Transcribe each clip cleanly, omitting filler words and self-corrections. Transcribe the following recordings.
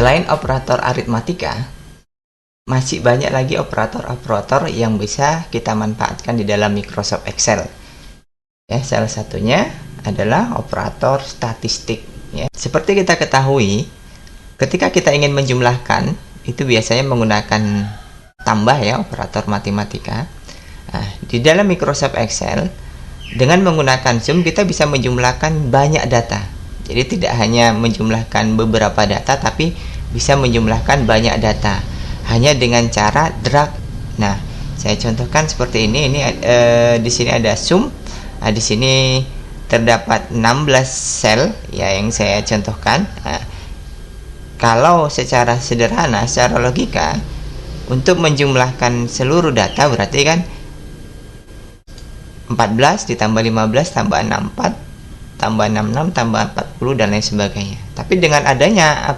Selain operator aritmatika, masih banyak lagi operator-operator yang bisa kita manfaatkan di dalam Microsoft Excel. Ya, salah satunya adalah operator statistik. Ya. Seperti kita ketahui, ketika kita ingin menjumlahkan, itu biasanya menggunakan tambah ya, operator matematika. Nah, di dalam Microsoft Excel, dengan menggunakan sum kita bisa menjumlahkan banyak data. Jadi tidak hanya menjumlahkan beberapa data, tapi bisa menjumlahkan banyak data hanya dengan cara drag. Nah, saya contohkan seperti ini. Di sini ada sum. Nah, di sini terdapat 16 sel ya yang saya contohkan. Nah, kalau secara sederhana, secara logika, untuk menjumlahkan seluruh data berarti kan 14 ditambah 15 tambah 64 tambah 66 tambah 40 dan lain sebagainya. Tapi dengan adanya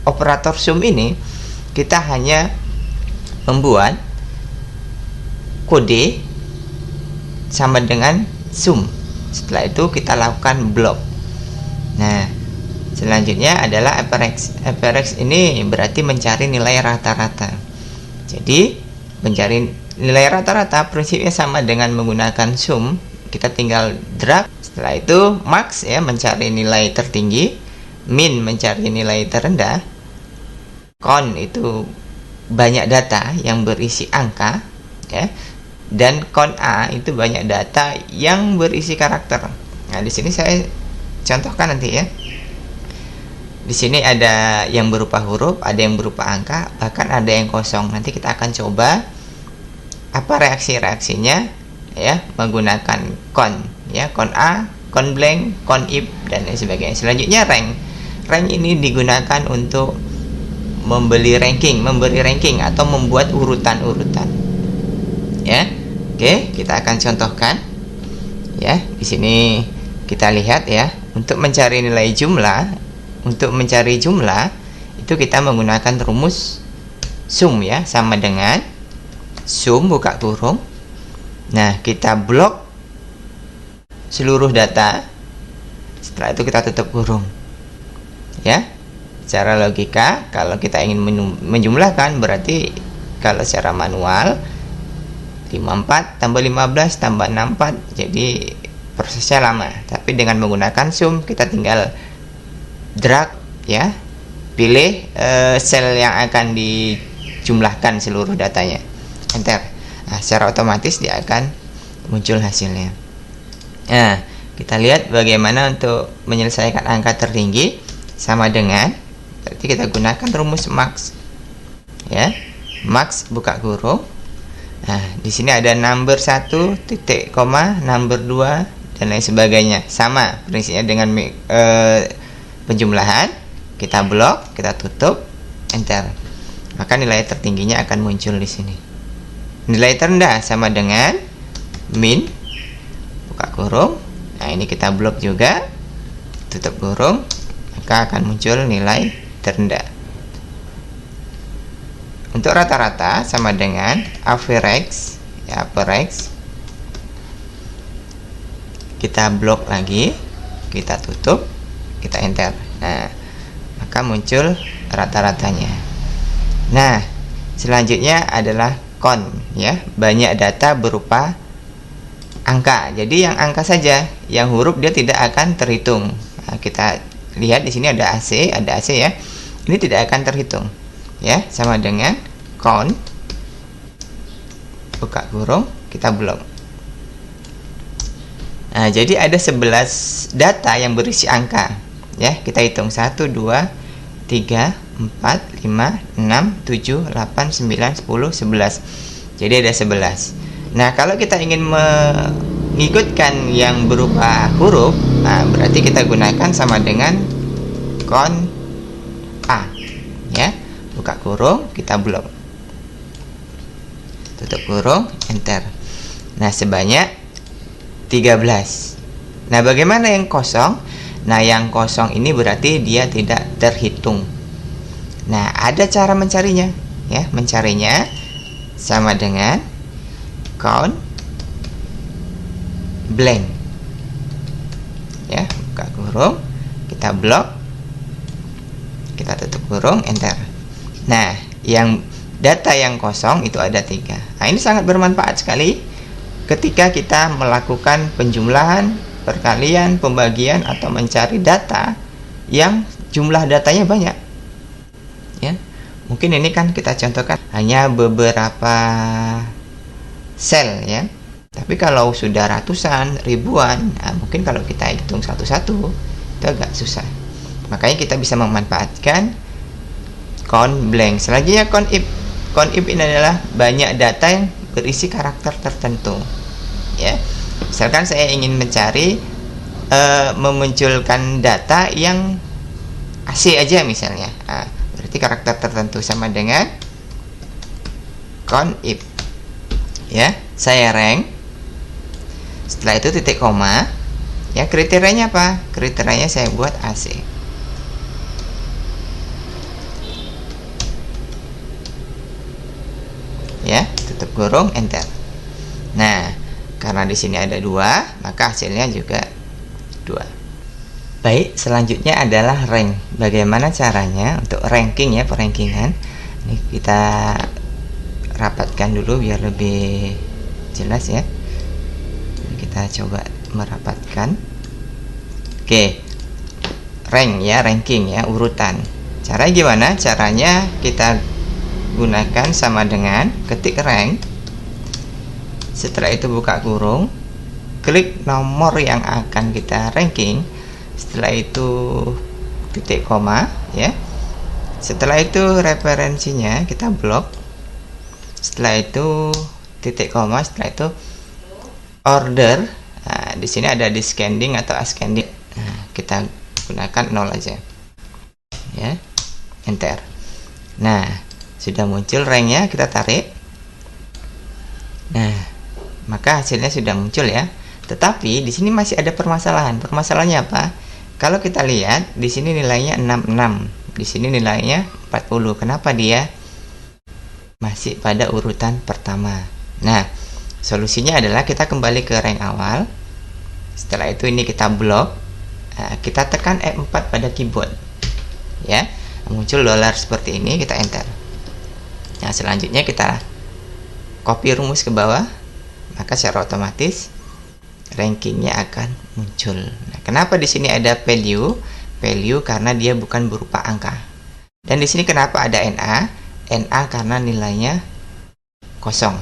operator sum ini, kita hanya membuat kode sama dengan sum. Setelah itu kita lakukan blok. Nah, selanjutnya adalah average. Average ini berarti mencari nilai rata-rata. Jadi, mencari nilai rata-rata prinsipnya sama dengan menggunakan sum. Kita tinggal drag. Setelah itu max ya, mencari nilai tertinggi, min mencari nilai terendah, con itu banyak data yang berisi angka ya, dan con A itu banyak data yang berisi karakter. Nah, di sini saya contohkan nanti ya. Di sini ada yang berupa huruf, ada yang berupa angka, bahkan ada yang kosong. Nanti kita akan coba apa reaksi-reaksinya ya menggunakan con ya, con A, con blank, con if dan lain sebagainya. Selanjutnya rank. Rank ini digunakan untuk memberi ranking atau membuat urutan-urutan. Ya. Oke, kita akan contohkan. Ya, di sini kita lihat ya, untuk mencari nilai jumlah, itu kita menggunakan rumus sum ya, sama dengan sum buka kurung. Nah, kita blok seluruh data. Setelah itu kita tutup kurung. Ya. Secara logika, kalau kita ingin menjumlahkan, berarti kalau secara manual 54 tambah 15 tambah 64, jadi prosesnya lama. Tapi dengan menggunakan sum, kita tinggal drag ya, pilih sel yang akan dijumlahkan seluruh datanya, enter. Nah, secara otomatis dia akan muncul hasilnya. Nah, kita lihat bagaimana untuk menyelesaikan angka tertinggi. Sama dengan, berarti kita gunakan rumus max ya, max buka kurung. Nah, di sini ada number 1 titik koma, number 2 dan lain sebagainya. Sama prinsipnya dengan penjumlahan. Kita blok, kita tutup, enter. Maka nilai tertingginya akan muncul di sini. Nilai terendah sama dengan min buka kurung. Nah, ini kita blok juga, tutup kurung, maka akan muncul nilai terendah. Untuk rata-rata sama dengan average ya, average. Kita blok lagi, kita tutup, kita enter. Nah, maka muncul rata-ratanya. Nah, selanjutnya adalah con ya, banyak data berupa angka. Jadi yang angka saja, yang huruf dia tidak akan terhitung. Nah, kita lihat di sini ada AC ya. Ini tidak akan terhitung. Ya, sama dengan con buka kurung, kita blok. Nah, jadi ada 11 data yang berisi angka. Ya, kita hitung 1 2 3 4 5 6 7 8 9 10 11. Jadi ada 11. Nah, kalau kita ingin mengikutkan yang berupa huruf, nah berarti kita gunakan sama dengan con A ya, buka kurung, kita blok, tutup kurung, enter. Nah, sebanyak 13. Nah, bagaimana yang kosong? Nah, yang kosong ini berarti dia tidak terhitung. Nah, ada cara mencarinya ya. Mencarinya sama dengan count blank ya, buka kurung, kita blok, kita tutup kurung, enter. Nah, yang data yang kosong itu ada 3. Nah, ini sangat bermanfaat sekali ketika kita melakukan penjumlahan, perkalian, pembagian, atau mencari data yang jumlah datanya banyak. Ya, mungkin ini kan kita contohkan hanya beberapa sel ya. Tapi kalau sudah ratusan, ribuan, nah mungkin kalau kita hitung satu-satu itu agak susah. Makanya kita bisa memanfaatkan count blank. Selanjutnya count if. Count if ini adalah banyak data yang berisi karakter tertentu. Ya, misalkan saya ingin mencari memunculkan data yang AC aja misalnya. Nah, berarti karakter tertentu sama dengan count if. Ya, saya rank. Setelah itu titik koma. Ya, kriterianya apa? Kriterianya saya buat AC. Ya, tutup kurung, enter. Nah, karena di sini ada 2, maka hasilnya juga 2. Baik, selanjutnya adalah rank. Bagaimana caranya untuk ranking ya, perankingan. Ini kita rapatkan dulu biar lebih jelas ya. Kita coba merapatkan. Oke, rank ya, ranking ya, urutan. Caranya gimana? Caranya kita gunakan sama dengan ketik rank. Setelah itu buka kurung, klik nomor yang akan kita ranking. Setelah itu titik koma ya. Setelah itu referensinya kita blok. Setelah itu titik koma, setelah itu order. Nah, di sini ada descending atau ascending. Nah, kita gunakan 0 aja. Ya. Enter. Nah, sudah muncul ranknya, kita tarik. Nah, maka hasilnya sudah muncul ya. Tetapi di sini masih ada permasalahan. Permasalahannya apa? Kalau kita lihat di sini nilainya 66, di sini nilainya 40. Kenapa dia masih pada urutan pertama? Nah, solusinya adalah kita kembali ke rank awal. Setelah itu ini kita blok. Nah, kita tekan F4 pada keyboard. Ya, muncul dolar seperti ini, kita enter. Nah, selanjutnya kita copy rumus ke bawah, maka secara otomatis rankingnya akan muncul. Nah, kenapa di sini ada value? Value karena dia bukan berupa angka. Dan di sini kenapa ada NA? NA karena nilainya kosong.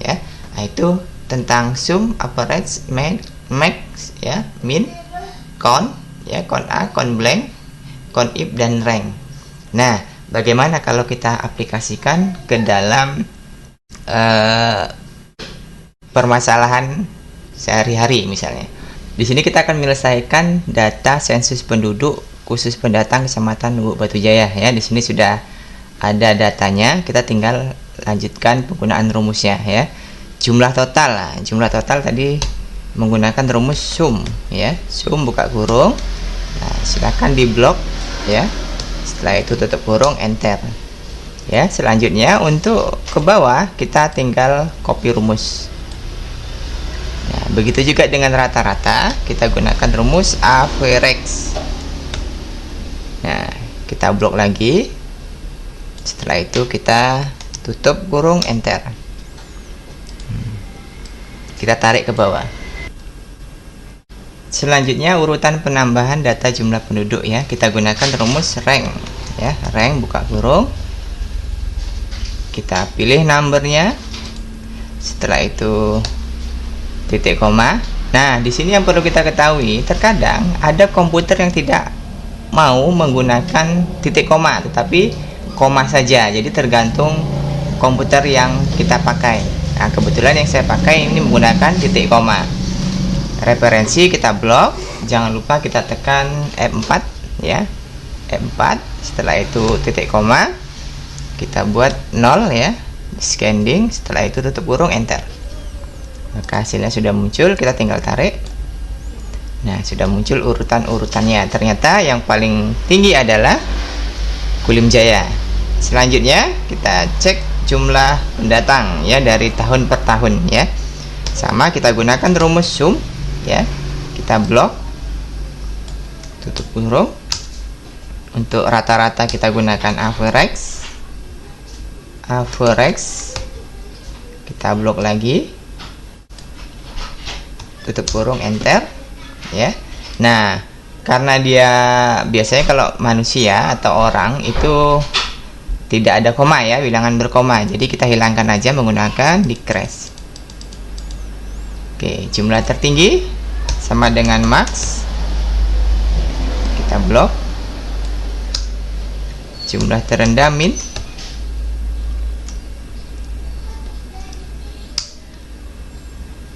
Ya, nah, itu tentang sum, average, max, ya, min, count, ya, count A, count blank, count if, dan rank. Nah, bagaimana kalau kita aplikasikan ke dalam permasalahan sehari-hari misalnya. Di sini kita akan menyelesaikan data sensus penduduk khusus pendatang Kecamatan Lubuk Batu Jaya ya. Di sini sudah ada datanya, kita tinggal lanjutkan penggunaan rumusnya ya. Jumlah total. Jumlah total tadi menggunakan rumus sum ya. Sum buka kurung. Nah, silakan di blok ya. Setelah itu tutup kurung, enter. Ya, selanjutnya untuk ke bawah kita tinggal copy rumus. Nah, begitu juga dengan rata-rata, kita gunakan rumus average. Nah, kita blok lagi. Setelah itu kita tutup kurung, enter. Kita tarik ke bawah. Selanjutnya urutan penambahan data jumlah penduduk ya. Kita gunakan rumus rank ya. Rank buka kurung. Kita pilih numbernya. Setelah itu titik koma. Nah, di sini yang perlu kita ketahui, terkadang ada komputer yang tidak mau menggunakan titik koma, tetapi koma saja. Jadi tergantung komputer yang kita pakai. Nah, kebetulan yang saya pakai ini menggunakan titik koma. Referensi kita blok, jangan lupa kita tekan F4 ya. F4, setelah itu titik koma. Kita buat 0 ya. Scanning, setelah itu tutup kurung, enter. Maka hasilnya sudah muncul, kita tinggal tarik. Nah, sudah muncul urutan-urutannya. Ternyata yang paling tinggi adalah Kulim Jaya. Selanjutnya kita cek jumlah pendatang ya dari tahun per tahun ya. Sama kita gunakan rumus sum ya. Kita blok, tutup kurung. Untuk rata-rata kita gunakan average. Kita blok lagi, tutup kurung, enter ya. Nah, karena dia biasanya kalau manusia atau orang itu tidak ada koma ya, bilangan berkoma, jadi kita hilangkan aja menggunakan decrease. Oke, jumlah tertinggi sama dengan max, kita blok. Jumlah terendah min.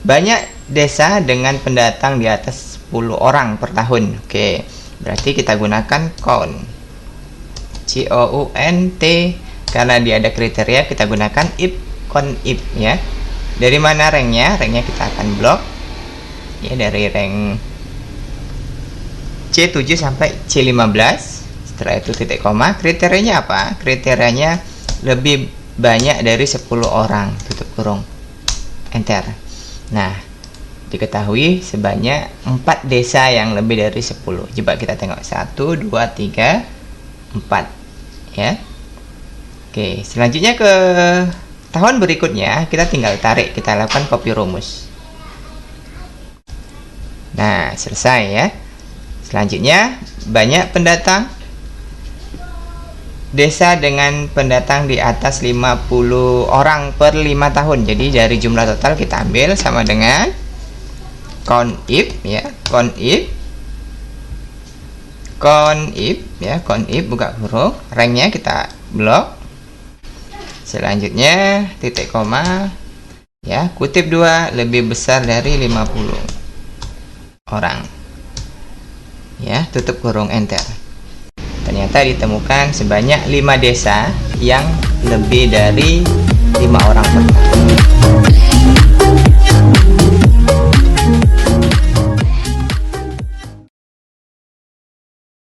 Banyak desa dengan pendatang di atas 10 orang per tahun. Oke, berarti kita gunakan count. COUNT, karena dia ada kriteria kita gunakan if, count if ya. Dari mana ranknya? Ranknya kita akan blok ya, dari rank C7 sampai C15. Setelah itu titik koma. Kriterianya apa? Kriterianya lebih banyak dari 10 orang, tutup kurung, enter. Nah, diketahui sebanyak 4 desa yang lebih dari 10. Coba kita tengok 1, 2, 3, 4 ya. Oke, selanjutnya ke tahun berikutnya kita tinggal tarik, kita lakukan copy rumus. Nah, selesai ya. Selanjutnya banyak pendatang, desa dengan pendatang di atas 50 orang per 5 tahun. Jadi dari jumlah total kita ambil sama dengan count if ya, count if ya, count if buka kurung, ranknya kita blok. Selanjutnya titik koma ya, kutip 2 lebih besar dari 50 orang ya, tutup kurung, enter. Ternyata ditemukan sebanyak 5 desa yang lebih dari 5 orang per tahun.